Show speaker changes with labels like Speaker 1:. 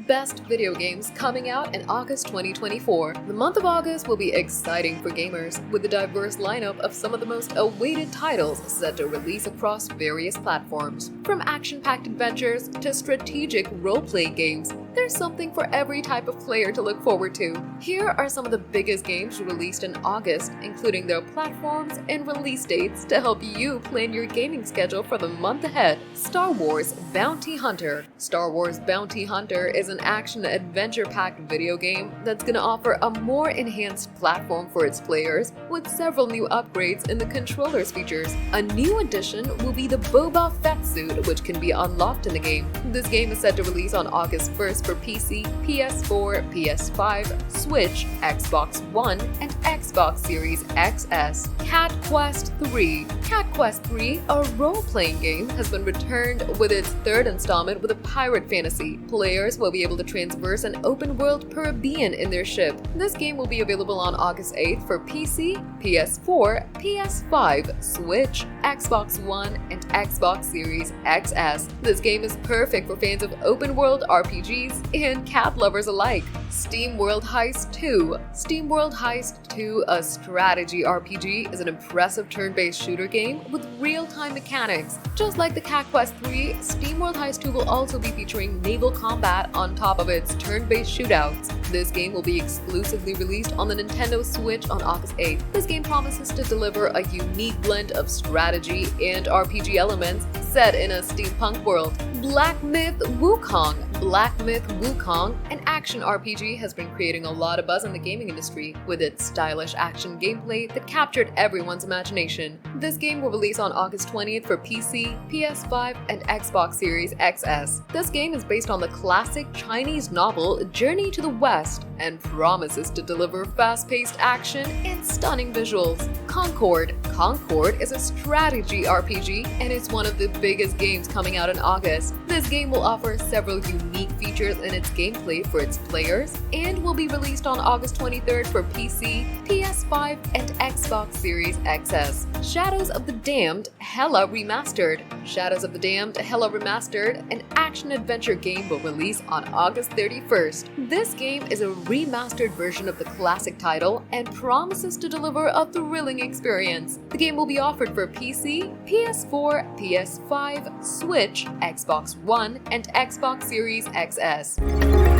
Speaker 1: best video games coming out in August 2024. The month of August will be exciting for gamers, with a diverse lineup of some of the most awaited titles set to release across various platforms. From action-packed adventures to strategic role-play games, there's something for every type of player to look forward to. Here are some of the biggest games released in August, including their platforms and release dates to help you plan your gaming schedule for the month ahead. Star Wars Bounty Hunter. Star Wars Bounty Hunter is an action-adventure-packed video game that's going to offer a more enhanced platform for its players, with several new upgrades in the controller's features. A new addition will be the Boba Fett suit, which can be unlocked in the game. This game is set to release on August 1st for PC, PS4, PS5, Switch, Xbox One, and Xbox Series XS. Cat Quest 3. Cat Quest 3, a role-playing game, has been returned with its third installment with a pirate fantasy. Players will be able to traverse an open-world Caribbean in their ship. This game will be available on August 8th for PC, PS4, PS5, Switch, Xbox One, and Xbox Series XS. This game is perfect for fans of open-world RPGs and cat lovers alike. Steam World Heist 2. Steam World Heist 2, a strategy RPG, is an impressive turn-based shooter game with real-time mechanics. Just like the Cat Quest 3, Steam World Heist 2 will also be featuring naval combat on top of its turn-based shootouts. This game will be exclusively released on the Nintendo Switch on August 8th. This game promises to deliver a unique blend of strategy and RPG elements set in a steampunk world. Black Myth Wukong. Black Myth Wukong, an action RPG, has been creating a lot of buzz in the gaming industry with its stylish action gameplay that captured everyone's imagination. This game will release on August 20th for PC, PS5, and Xbox Series XS. This game is based on the classic Chinese novel Journey to the West and promises to deliver fast-paced action and stunning visuals. Concord. Concord is a strategy RPG, and it's one of the biggest games coming out in August. This game will offer several unique features in its gameplay for its players and will be released on August 23rd for PC, PS5, and Xbox Series XS. Shadows of the Damned Hella Remastered. Shadows of the Damned Hella Remastered, an action-adventure game, will release on August 31st. This game is a remastered version of the classic title and promises to deliver a thrilling experience. The game will be offered for PC, PS4, PS5, Switch, Xbox One, and Xbox Series XS.